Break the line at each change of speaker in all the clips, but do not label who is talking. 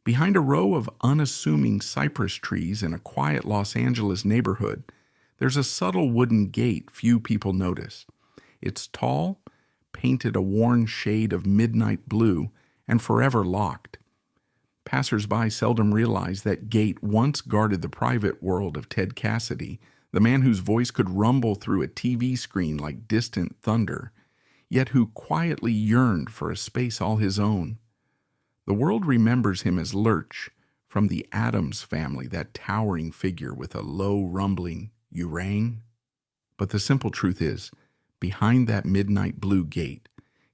Behind a row of unassuming cypress trees in a quiet Los Angeles neighborhood, there's a subtle wooden gate few people notice. It's tall, painted a worn shade of midnight blue, and forever locked. Passers-by seldom realize that gate once guarded the private world of Ted Cassidy, the man whose voice could rumble through a TV screen like distant thunder, yet who quietly yearned for a space all his own. The world remembers him as Lurch from the Addams Family, that towering figure with a low rumbling, "You rang?" But the simple truth is, behind that midnight blue gate,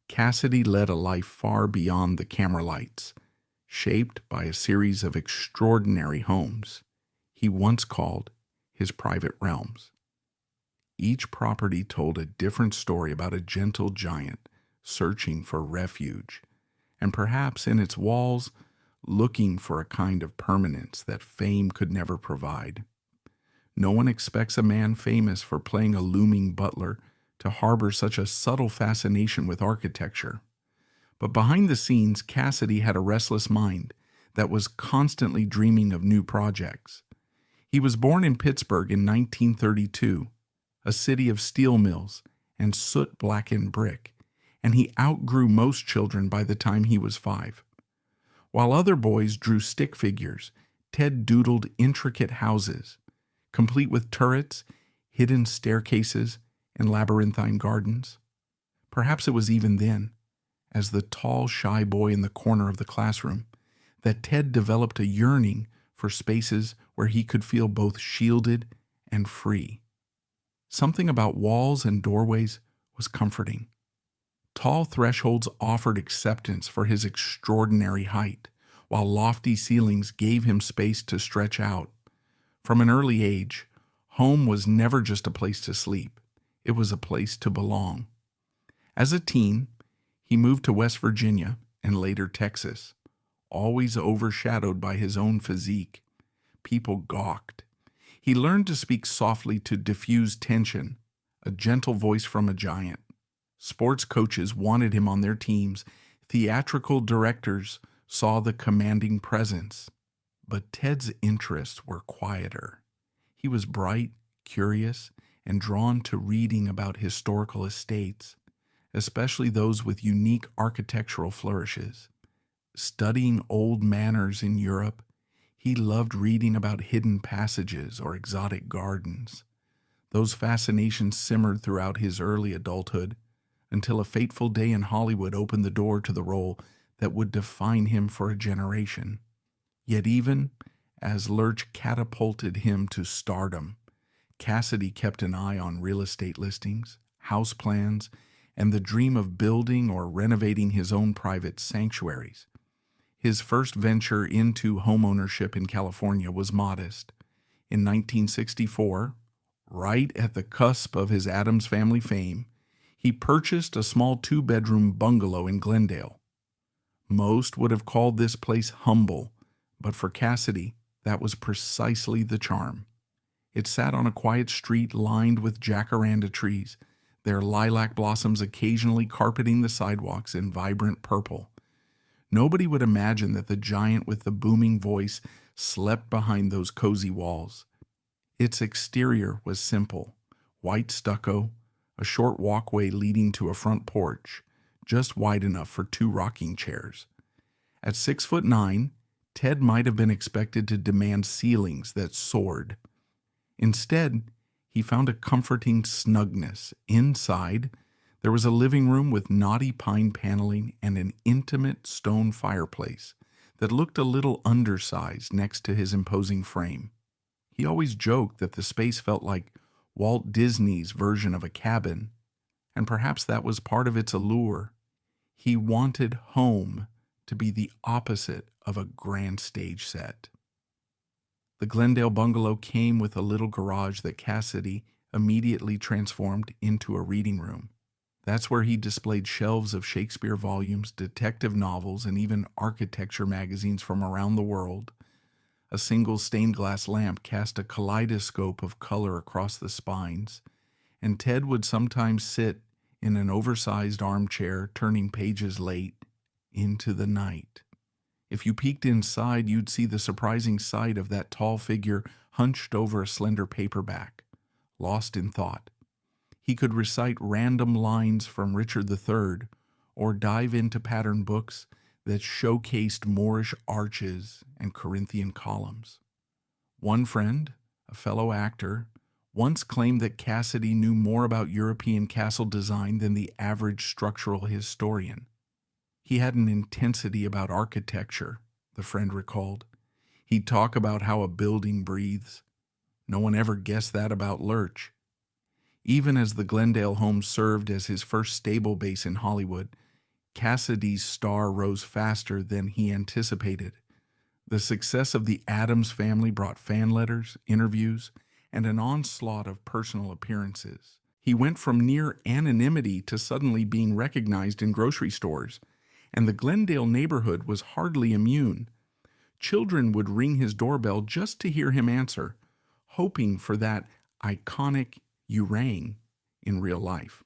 Cassidy led a life far beyond the camera lights, shaped by a series of extraordinary homes he once called his private realms. Each property told a different story about a gentle giant searching for refuge, and perhaps in its walls looking for a kind of permanence that fame could never provide. No one expects a man famous for playing a looming butler to harbor such a subtle fascination with architecture. But behind the scenes, Cassidy had a restless mind that was constantly dreaming of new projects. He was born in Pittsburgh in 1932, a city of steel mills and soot-blackened brick, and he outgrew most children by the time he was 5. While other boys drew stick figures, Ted doodled intricate houses, complete with turrets, hidden staircases, and labyrinthine gardens. Perhaps it was even then, as the tall, shy boy in the corner of the classroom, that Ted developed a yearning for spaces where he could feel both shielded and free. Something about walls and doorways was comforting. Tall thresholds offered acceptance for his extraordinary height, while lofty ceilings gave him space to stretch out. From an early age, home was never just a place to sleep. It was a place to belong. As a teen, he moved to West Virginia and later Texas, always overshadowed by his own physique. People gawked. He learned to speak softly to diffuse tension, a gentle voice from a giant. Sports coaches wanted him on their teams. Theatrical directors saw the commanding presence. But Ted's interests were quieter. He was bright, curious, and drawn to reading about historical estates, especially those with unique architectural flourishes. Studying old manors in Europe, he loved reading about hidden passages or exotic gardens. Those fascinations simmered throughout his early adulthood, until a fateful day in Hollywood opened the door to the role that would define him for a generation. Yet even as Lurch catapulted him to stardom, Cassidy kept an eye on real estate listings, house plans, and the dream of building or renovating his own private sanctuaries. His first venture into homeownership in California was modest. In 1964, right at the cusp of his Addams Family fame, he purchased a small 2-bedroom bungalow in Glendale. Most would have called this place humble, but for Cassidy, that was precisely the charm. It sat on a quiet street lined with jacaranda trees, their lilac blossoms occasionally carpeting the sidewalks in vibrant purple. Nobody would imagine that the giant with the booming voice slept behind those cozy walls. Its exterior was simple, white stucco, a short walkway leading to a front porch, just wide enough for 2 rocking chairs. At 6'9", Ted might have been expected to demand ceilings that soared. Instead, he found a comforting snugness. Inside, there was a living room with knotty pine paneling and an intimate stone fireplace that looked a little undersized next to his imposing frame. He always joked that the space felt like Walt Disney's version of a cabin, and perhaps that was part of its allure. He wanted home to be the opposite of a grand stage set. The Glendale bungalow came with a little garage that Cassidy immediately transformed into a reading room. That's where he displayed shelves of Shakespeare volumes, detective novels, and even architecture magazines from around the world. A single stained glass lamp cast a kaleidoscope of color across the spines, and Ted would sometimes sit in an oversized armchair, turning pages late into the night. If you peeked inside, you'd see the surprising sight of that tall figure hunched over a slender paperback, lost in thought. He could recite random lines from Richard III or dive into pattern books that showcased Moorish arches and Corinthian columns. One friend, a fellow actor, once claimed that Cassidy knew more about European castle design than the average structural historian. He had an intensity about architecture, the friend recalled. He'd talk about how a building breathes. No one ever guessed that about Lurch. Even as the Glendale home served as his first stable base in Hollywood, Cassidy's star rose faster than he anticipated. The success of the Addams Family brought fan letters, interviews, and an onslaught of personal appearances. He went from near anonymity to suddenly being recognized in grocery stores, and the Glendale neighborhood was hardly immune. Children would ring his doorbell just to hear him answer, hoping for that iconic "you rang" in real life.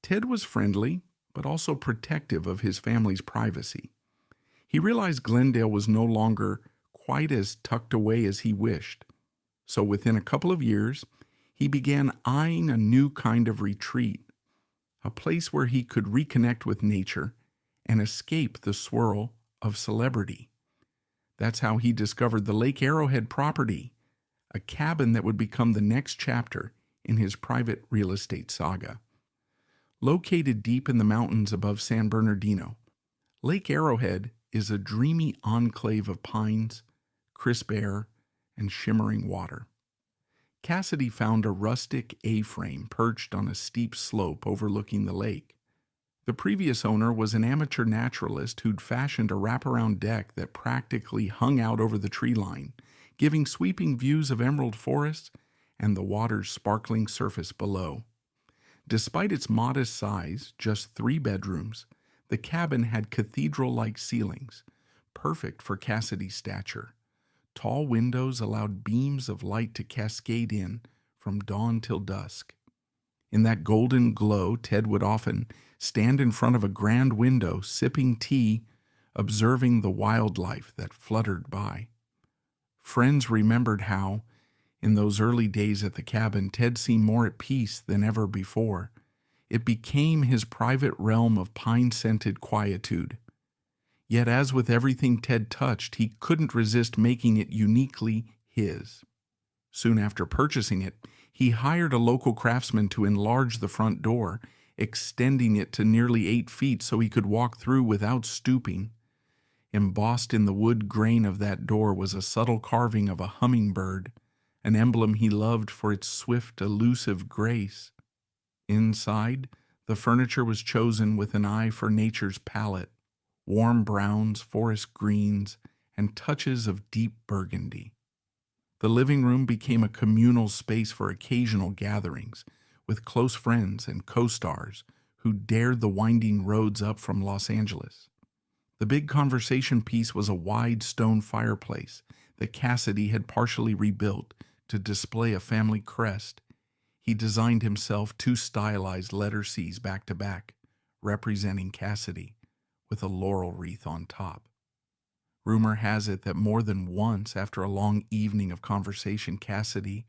Ted was friendly, but also protective of his family's privacy. He realized Glendale was no longer quite as tucked away as he wished. So within a couple of years, he began eyeing a new kind of retreat, a place where he could reconnect with nature and escape the swirl of celebrity. That's how he discovered the Lake Arrowhead property, a cabin that would become the next chapter in his private real estate saga. Located deep in the mountains above San Bernardino, Lake Arrowhead is a dreamy enclave of pines, crisp air, and shimmering water. Cassidy found a rustic A-frame perched on a steep slope overlooking the lake. The previous owner was an amateur naturalist who'd fashioned a wraparound deck that practically hung out over the tree line, giving sweeping views of emerald forests and the water's sparkling surface below. Despite its modest size, just 3 bedrooms, the cabin had cathedral-like ceilings, perfect for Cassidy's stature. Tall windows allowed beams of light to cascade in from dawn till dusk. In that golden glow, Ted would often stand in front of a grand window, sipping tea, observing the wildlife that fluttered by. Friends remembered how, in those early days at the cabin, Ted seemed more at peace than ever before. It became his private realm of pine-scented quietude. Yet as with everything Ted touched, he couldn't resist making it uniquely his. Soon after purchasing it, he hired a local craftsman to enlarge the front door, extending it to nearly 8 feet so he could walk through without stooping. Embossed in the wood grain of that door was a subtle carving of a hummingbird, an emblem he loved for its swift, elusive grace. Inside, the furniture was chosen with an eye for nature's palette: warm browns, forest greens, and touches of deep burgundy. The living room became a communal space for occasional gatherings, with close friends and co-stars who dared the winding roads up from Los Angeles. The big conversation piece was a wide stone fireplace that Cassidy had partially rebuilt to display a family crest. He designed himself 2 stylized letter C's back to back, representing Cassidy, with a laurel wreath on top. Rumor has it that more than once after a long evening of conversation, Cassidy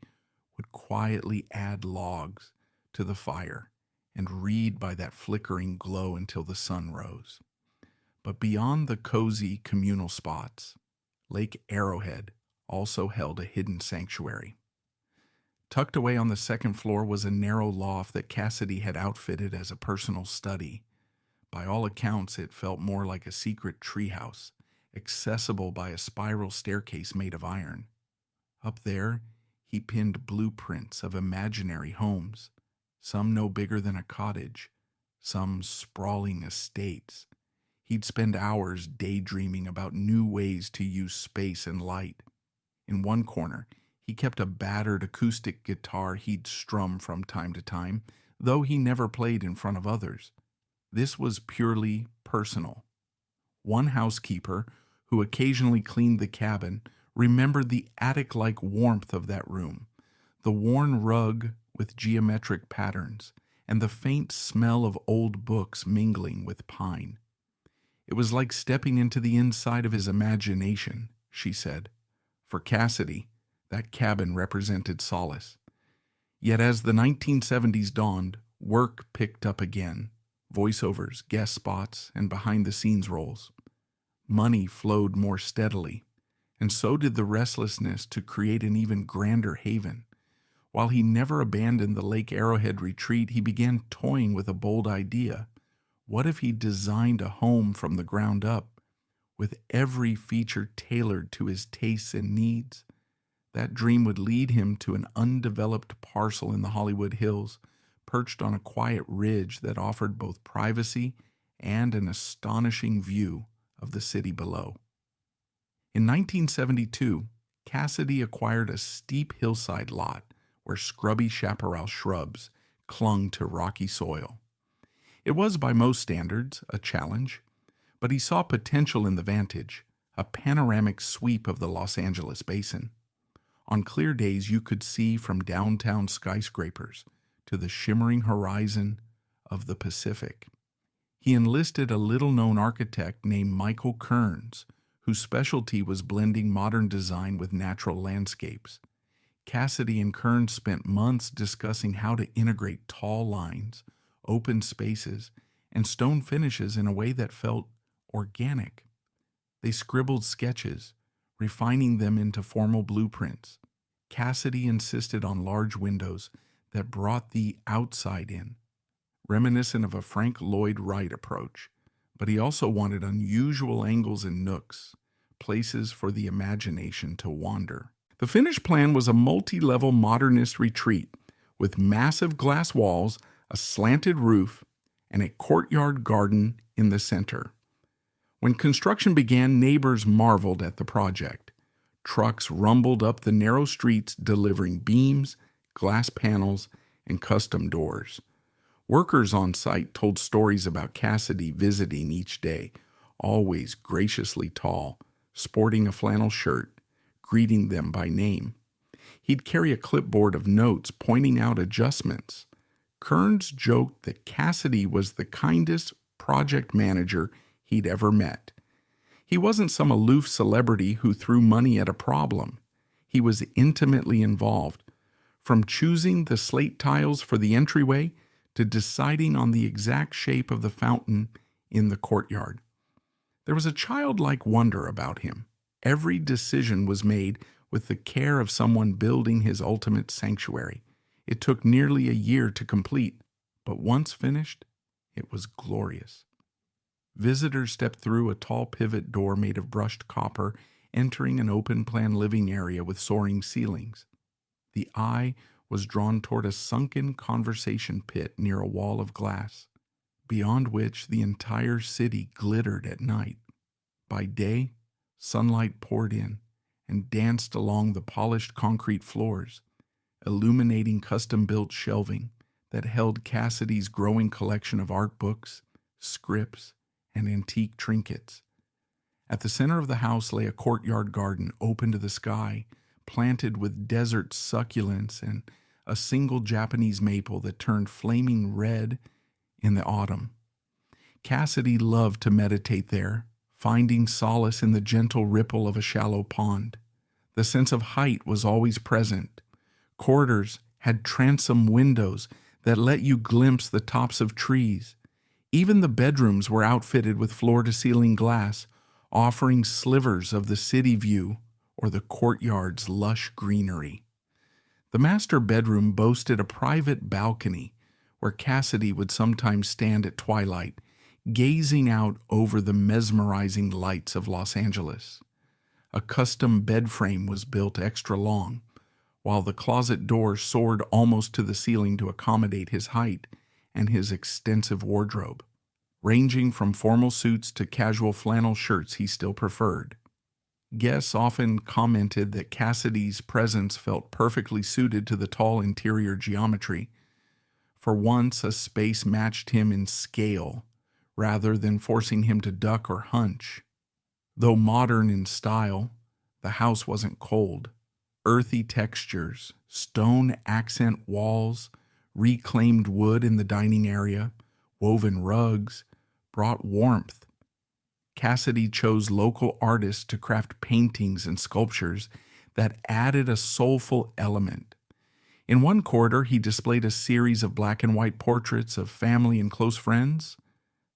would quietly add logs to the fire and read by that flickering glow until the sun rose. But beyond the cozy communal spots, Lake Arrowhead also held a hidden sanctuary. Tucked away on the 2nd floor was a narrow loft that Cassidy had outfitted as a personal study. By all accounts, it felt more like a secret treehouse, accessible by a spiral staircase made of iron. Up there, he pinned blueprints of imaginary homes, some no bigger than a cottage, some sprawling estates. He'd spend hours daydreaming about new ways to use space and light. In one corner, he kept a battered acoustic guitar he'd strum from time to time, though he never played in front of others. This was purely personal. One housekeeper, who occasionally cleaned the cabin, remembered the attic-like warmth of that room, the worn rug with geometric patterns, and the faint smell of old books mingling with pine. It was like stepping into the inside of his imagination, she said. For Cassidy, that cabin represented solace. Yet as the 1970s dawned, work picked up again. Voiceovers, guest spots, and behind-the-scenes roles. Money flowed more steadily, and so did the restlessness to create an even grander haven. While he never abandoned the Lake Arrowhead retreat, he began toying with a bold idea. What if he designed a home from the ground up, with every feature tailored to his tastes and needs? That dream would lead him to an undeveloped parcel in the Hollywood Hills, perched on a quiet ridge that offered both privacy and an astonishing view of the city below. In 1972, Cassidy acquired a steep hillside lot where scrubby chaparral shrubs clung to rocky soil. It was, by most standards, a challenge, but he saw potential in the vantage, a panoramic sweep of the Los Angeles basin. On clear days, you could see from downtown skyscrapers to the shimmering horizon of the Pacific. He enlisted a little-known architect named Michael Kearns, whose specialty was blending modern design with natural landscapes. Cassidy and Kearns spent months discussing how to integrate tall lines, open spaces, and stone finishes in a way that felt organic. They scribbled sketches, refining them into formal blueprints. Cassidy insisted on large windows that brought the outside in, reminiscent of a Frank Lloyd Wright approach, but he also wanted unusual angles and nooks, places for the imagination to wander. The finished plan was a multi-level modernist retreat with massive glass walls, a slanted roof, and a courtyard garden in the center. When construction began, neighbors marveled at the project. Trucks rumbled up the narrow streets delivering beams, glass panels, and custom doors. Workers on site told stories about Cassidy visiting each day, always graciously tall, sporting a flannel shirt, greeting them by name. He'd carry a clipboard of notes pointing out adjustments. Kearns joked that Cassidy was the kindest project manager he'd ever met. He wasn't some aloof celebrity who threw money at a problem. He was intimately involved, from choosing the slate tiles for the entryway to deciding on the exact shape of the fountain in the courtyard. There was a childlike wonder about him. Every decision was made with the care of someone building his ultimate sanctuary. It took nearly a year to complete, but once finished, it was glorious. Visitors stepped through a tall pivot door made of brushed copper, entering an open-plan living area with soaring ceilings. The eye was drawn toward a sunken conversation pit near a wall of glass, beyond which the entire city glittered at night. By day, sunlight poured in and danced along the polished concrete floors, illuminating custom-built shelving that held Cassidy's growing collection of art books, scripts, and antique trinkets. At the center of the house lay a courtyard garden open to the sky, planted with desert succulents and a single Japanese maple that turned flaming red in the autumn. Cassidy loved to meditate there, finding solace in the gentle ripple of a shallow pond. The sense of height was always present. Corridors had transom windows that let you glimpse the tops of trees. Even the bedrooms were outfitted with floor-to-ceiling glass, offering slivers of the city view or the courtyard's lush greenery. The master bedroom boasted a private balcony where Cassidy would sometimes stand at twilight, gazing out over the mesmerizing lights of Los Angeles. A custom bed frame was built extra long, while the closet door soared almost to the ceiling to accommodate his height and his extensive wardrobe. Ranging from formal suits to casual flannel shirts he still preferred. Guests often commented that Cassidy's presence felt perfectly suited to the tall interior geometry. For once, a space matched him in scale, rather than forcing him to duck or hunch. Though modern in style, the house wasn't cold. Earthy textures, stone accent walls, reclaimed wood in the dining area, woven rugs, brought warmth. Cassidy chose local artists to craft paintings and sculptures that added a soulful element. In one corridor, he displayed a series of black and white portraits of family and close friends,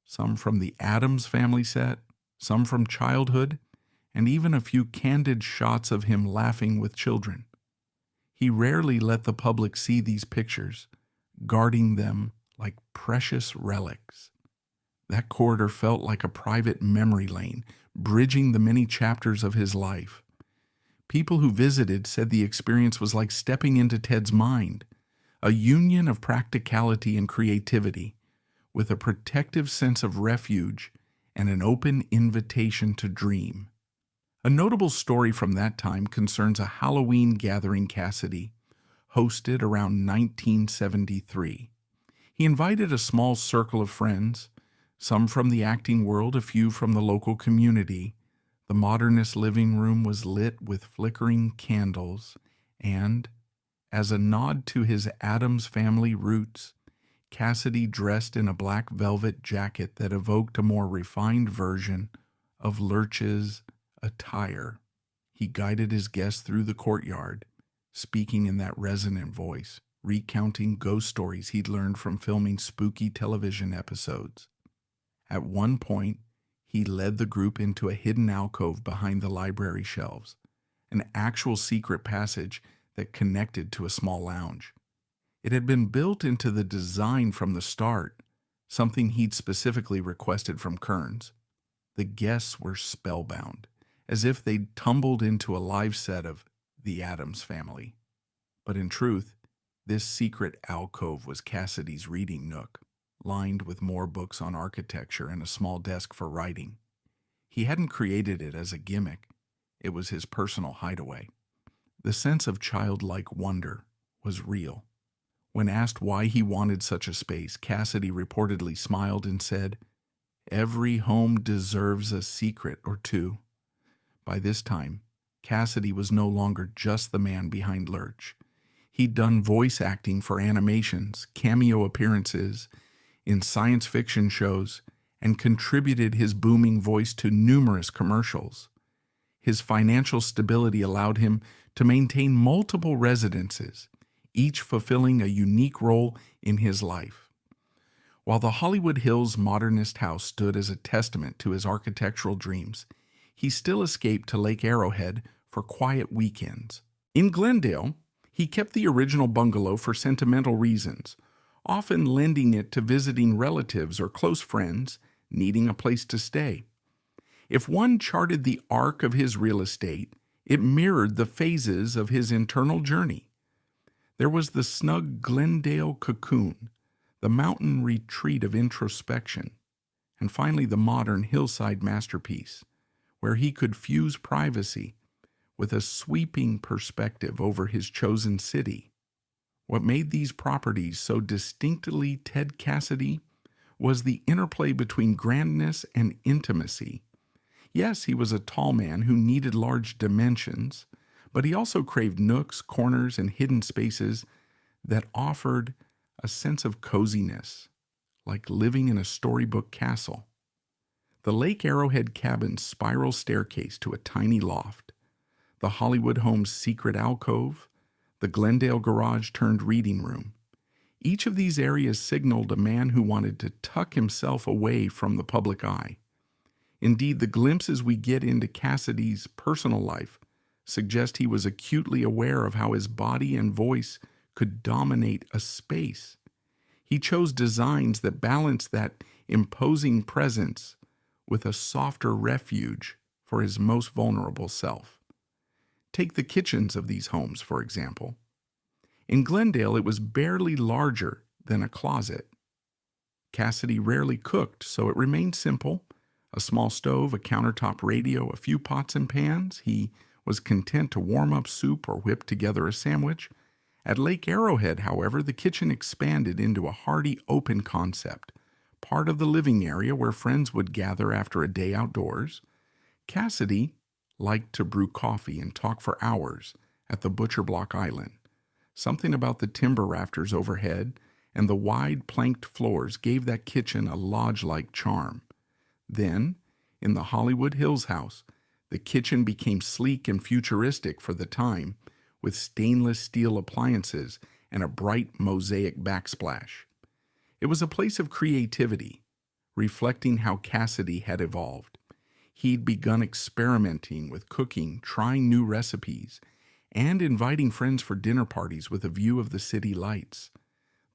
some from the Addams Family set, some from childhood, and even a few candid shots of him laughing with children. He rarely let the public see these pictures, guarding them like precious relics. That corridor felt like a private memory lane, bridging the many chapters of his life. People who visited said the experience was like stepping into Ted's mind, a union of practicality and creativity, with a protective sense of refuge and an open invitation to dream. A notable story from that time concerns a Halloween gathering Cassidy hosted around 1973. He invited a small circle of friends, some from the acting world, a few from the local community. The Modernist living room was lit with flickering candles, and, as a nod to his Addams Family roots, Cassidy dressed in a black velvet jacket that evoked a more refined version of Lurch's attire. He guided his guests through the courtyard, speaking in that resonant voice, recounting ghost stories he'd learned from filming spooky television episodes. At one point, he led the group into a hidden alcove behind the library shelves, an actual secret passage that connected to a small lounge. It had been built into the design from the start, something he'd specifically requested from Kearns. The guests were spellbound, as if they'd tumbled into a live set of The Addams Family. But in truth, this secret alcove was Cassidy's reading nook, lined with more books on architecture and a small desk for writing. He hadn't created it as a gimmick. It was his personal hideaway. The sense of childlike wonder was real. When asked why he wanted such a space, Cassidy reportedly smiled and said, "Every home deserves a secret or two." By this time, Cassidy was no longer just the man behind Lurch. He'd done voice acting for animations, cameo appearances in science fiction shows, and contributed his booming voice to numerous commercials. His financial stability allowed him to maintain multiple residences, each fulfilling a unique role in his life. While the Hollywood Hills Modernist house stood as a testament to his architectural dreams, he still escaped to Lake Arrowhead for quiet weekends. In Glendale, he kept the original bungalow for sentimental reasons, often lending it to visiting relatives or close friends needing a place to stay. If one charted the arc of his real estate, it mirrored the phases of his internal journey. There was the snug Glendale cocoon, the mountain retreat of introspection, and finally the modern hillside masterpiece, where he could fuse privacy with a sweeping perspective over his chosen city. What made these properties so distinctly Ted Cassidy was the interplay between grandness and intimacy. Yes, he was a tall man who needed large dimensions, but he also craved nooks, corners, and hidden spaces that offered a sense of coziness, like living in a storybook castle. The Lake Arrowhead cabin's spiral staircase to a tiny loft, the Hollywood home's secret alcove, the Glendale garage turned reading room. Each of these areas signaled a man who wanted to tuck himself away from the public eye. Indeed, the glimpses we get into Cassidy's personal life suggest he was acutely aware of how his body and voice could dominate a space. He chose designs that balanced that imposing presence with a softer refuge for his most vulnerable self. Take the kitchens of these homes, for example. In Glendale, it was barely larger than a closet. Cassidy rarely cooked, so it remained simple. A small stove, a countertop radio, a few pots and pans. He was content to warm up soup or whip together a sandwich. At Lake Arrowhead, however, the kitchen expanded into a hearty open concept, part of the living area where friends would gather after a day outdoors. Cassidy liked to brew coffee and talk for hours at the Butcher Block Island. Something about the timber rafters overhead and the wide planked floors gave that kitchen a lodge-like charm. Then, In the Hollywood Hills house, the kitchen became sleek and futuristic for the time, with stainless steel appliances and a bright mosaic backsplash. It was a place of creativity, reflecting how Cassidy had evolved. He'd begun experimenting with cooking, trying new recipes, and inviting friends for dinner parties with a view of the city lights.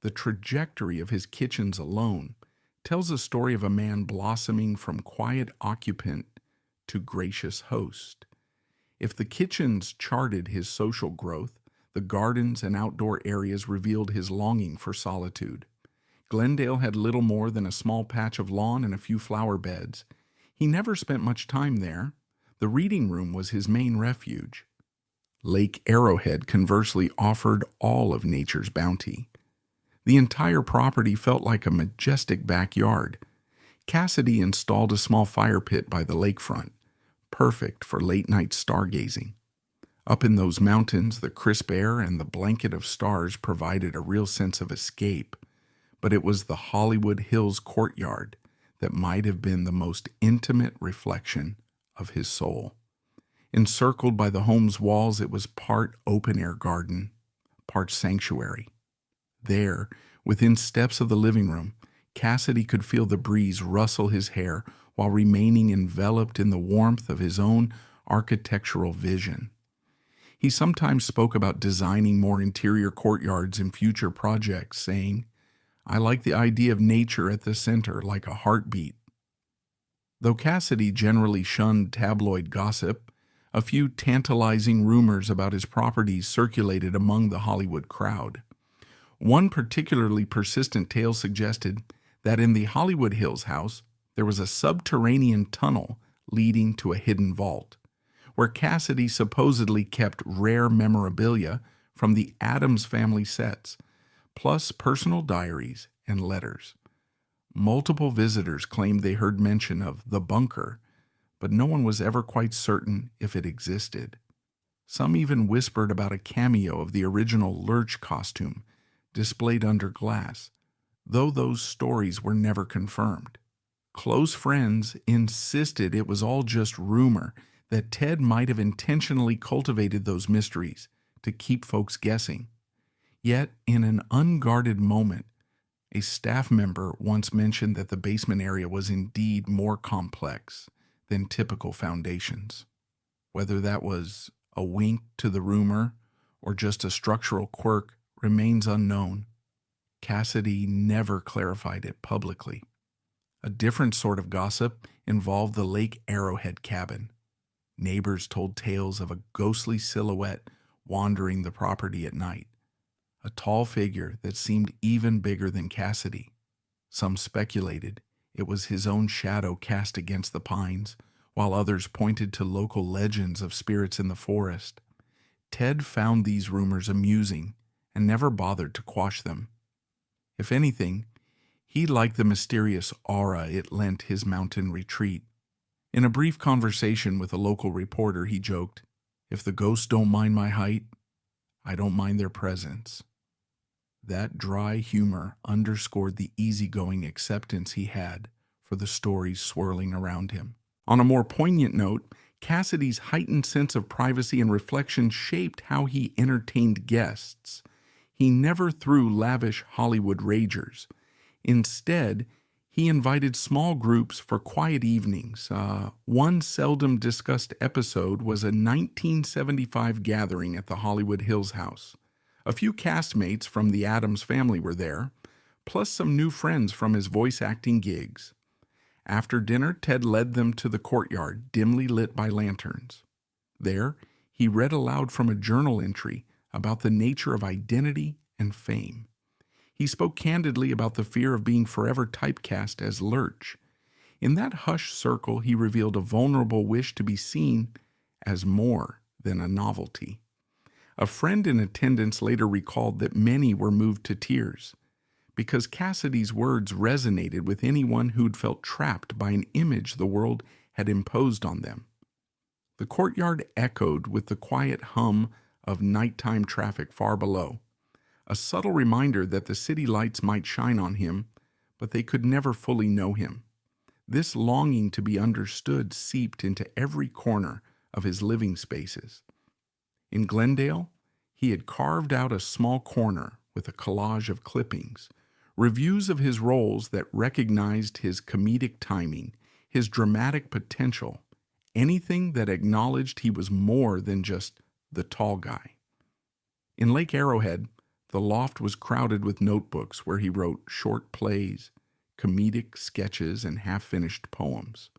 The trajectory of his kitchens alone tells a story of a man blossoming from quiet occupant to gracious host. If the kitchens charted his social growth, the gardens and outdoor areas revealed his longing for solitude. Glendale had little more than a small patch of lawn and a few flower beds. He never spent much time there. The reading room was his main refuge. Lake Arrowhead, conversely, offered all of nature's bounty. The entire property felt like a majestic backyard. Cassidy installed a small fire pit by the lakefront, perfect for late-night stargazing. Up in those mountains, the crisp air and the blanket of stars provided a real sense of escape, but it was the Hollywood Hills courtyard that might have been the most intimate reflection of his soul. Encircled by the home's walls, it was part open-air garden, part sanctuary. There, within steps of the living room, Cassidy could feel the breeze rustle his hair while remaining enveloped in the warmth of his own architectural vision. He sometimes spoke about designing more interior courtyards in future projects, saying, "I like the idea of nature at the center, like a heartbeat." Though Cassidy generally shunned tabloid gossip, a few tantalizing rumors about his properties circulated among the Hollywood crowd. One particularly persistent tale suggested that in the Hollywood Hills house there was a subterranean tunnel leading to a hidden vault, where Cassidy supposedly kept rare memorabilia from the Addams Family sets, plus personal diaries and letters. Multiple visitors claimed they heard mention of the bunker, but no one was ever quite certain if it existed. Some even whispered about a cameo of the original Lurch costume displayed under glass, though those stories were never confirmed. Close friends insisted it was all just rumor, that Ted might have intentionally cultivated those mysteries to keep folks guessing. Yet, in an unguarded moment, a staff member once mentioned that the basement area was indeed more complex than typical foundations. Whether that was a wink to the rumor or just a structural quirk remains unknown. Cassidy never clarified it publicly. A different sort of gossip involved the Lake Arrowhead cabin. Neighbors told tales of a ghostly silhouette wandering the property at night, a tall figure that seemed even bigger than Cassidy. Some speculated it was his own shadow cast against the pines, while others pointed to local legends of spirits in the forest. Ted found these rumors amusing and never bothered to quash them. If anything, he liked the mysterious aura it lent his mountain retreat. In a brief conversation with a local reporter, he joked, "If the ghosts don't mind my height, I don't mind their presence." That dry humor underscored the easygoing acceptance he had for the stories swirling around him. On a more poignant note, Cassidy's heightened sense of privacy and reflection shaped how he entertained guests. He never threw lavish Hollywood ragers. Instead, he invited small groups for quiet evenings. One seldom discussed episode was a 1975 gathering at the Hollywood Hills house. A few castmates from the Addams Family were there, plus some new friends from his voice acting gigs. After dinner, Ted led them to the courtyard, dimly lit by lanterns. There, he read aloud from a journal entry about the nature of identity and fame. He spoke candidly about the fear of being forever typecast as Lurch. In that hushed circle, he revealed a vulnerable wish to be seen as more than a novelty. A friend in attendance later recalled that many were moved to tears because Cassidy's words resonated with anyone who'd felt trapped by an image the world had imposed on them. The courtyard echoed with the quiet hum of nighttime traffic far below, a subtle reminder that the city lights might shine on him, but they could never fully know him. This longing to be understood seeped into every corner of his living spaces. In Glendale, he had carved out a small corner with a collage of clippings, reviews of his roles that recognized his comedic timing, his dramatic potential, anything that acknowledged he was more than just the tall guy. In Lake Arrowhead, the loft was crowded with notebooks where he wrote short plays, comedic sketches, and half-finished poems.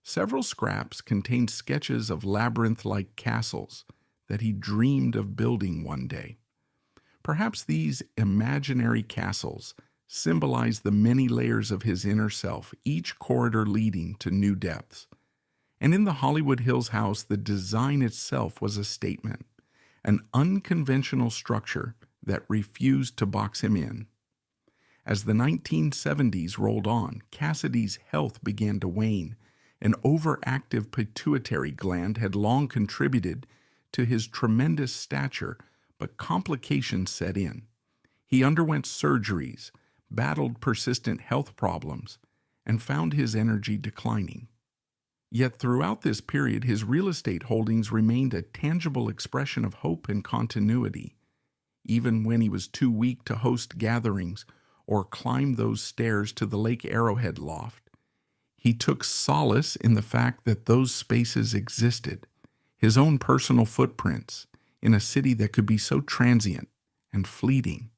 Several scraps contained sketches of labyrinth-like castles that he dreamed of building one day. Perhaps these imaginary castles symbolize the many layers of his inner self, each corridor leading to new depths. And in the Hollywood Hills house, the design itself was a statement, an unconventional structure that refused to box him in. As the 1970s rolled on, Cassidy's health began to wane. An overactive pituitary gland had long contributed to his tremendous stature, but complications set in. He underwent surgeries, battled persistent health problems, and found his energy declining. Yet throughout this period, his real estate holdings remained a tangible expression of hope and continuity. Even when he was too weak to host gatherings or climb those stairs to the Lake Arrowhead loft, he took solace in the fact that those spaces existed, his own personal footprints, in a city that could be so transient and fleeting.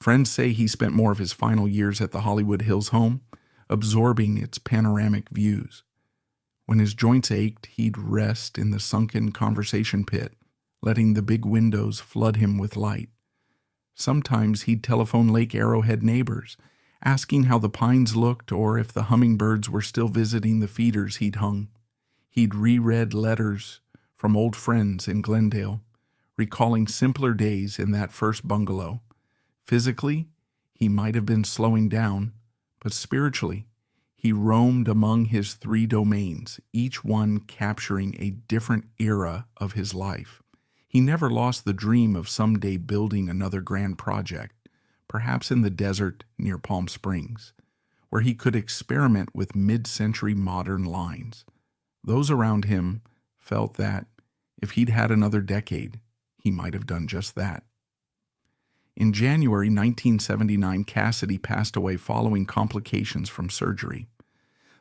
Friends say he spent more of his final years at the Hollywood Hills home, absorbing its panoramic views. When his joints ached, he'd rest in the sunken conversation pit, letting the big windows flood him with light. Sometimes he'd telephone Lake Arrowhead neighbors, asking how the pines looked or if the hummingbirds were still visiting the feeders he'd hung. He'd reread letters from old friends in Glendale, recalling simpler days in that first bungalow. Physically, he might have been slowing down, but spiritually, he roamed among his 3 domains, each one capturing a different era of his life. He never lost the dream of someday building another grand project, perhaps in the desert near Palm Springs, where he could experiment with mid-century modern lines. Those around him felt that, if he'd had another decade, he might have done just that. In January 1979, Cassidy passed away following complications from surgery.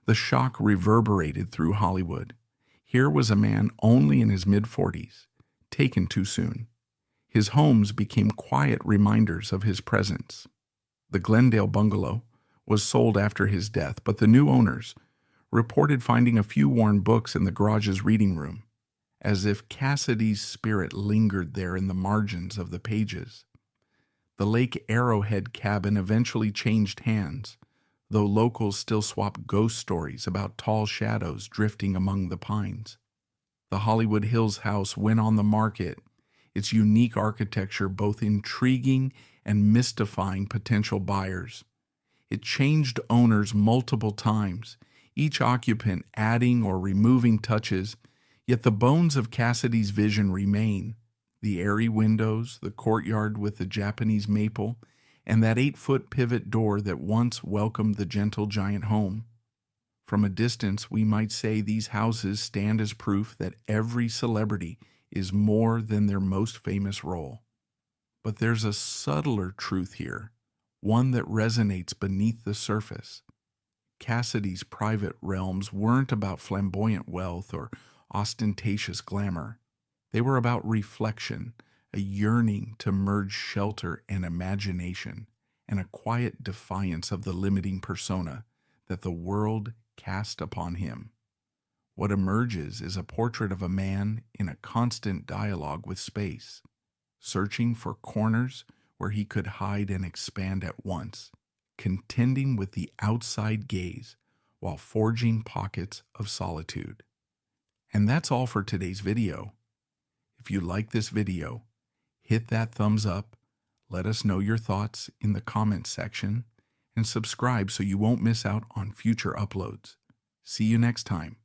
The shock reverberated through Hollywood. Here was a man only in his mid-40s, taken too soon. His homes became quiet reminders of his presence. The Glendale bungalow was sold after his death, but the new owners reported finding a few worn books in the garage's reading room, as if Cassidy's spirit lingered there in the margins of the pages. The Lake Arrowhead cabin eventually changed hands, though locals still swapped ghost stories about tall shadows drifting among the pines. The Hollywood Hills house went on the market, its unique architecture both intriguing and mystifying potential buyers. It changed owners multiple times, each occupant adding or removing touches, yet the bones of Cassidy's vision remain. The airy windows, the courtyard with the Japanese maple, and that 8-foot pivot door that once welcomed the gentle giant home. From a distance, we might say these houses stand as proof that every celebrity is more than their most famous role. But there's a subtler truth here, one that resonates beneath the surface. Cassidy's private realms weren't about flamboyant wealth or ostentatious glamour. They were about reflection, a yearning to merge shelter and imagination, and a quiet defiance of the limiting persona that the world cast upon him. What emerges is a portrait of a man in a constant dialogue with space, searching for corners where he could hide and expand at once, contending with the outside gaze while forging pockets of solitude. And that's all for today's video. If you like this video, hit that thumbs up, let us know your thoughts in the comments section, and subscribe so you won't miss out on future uploads. See you next time.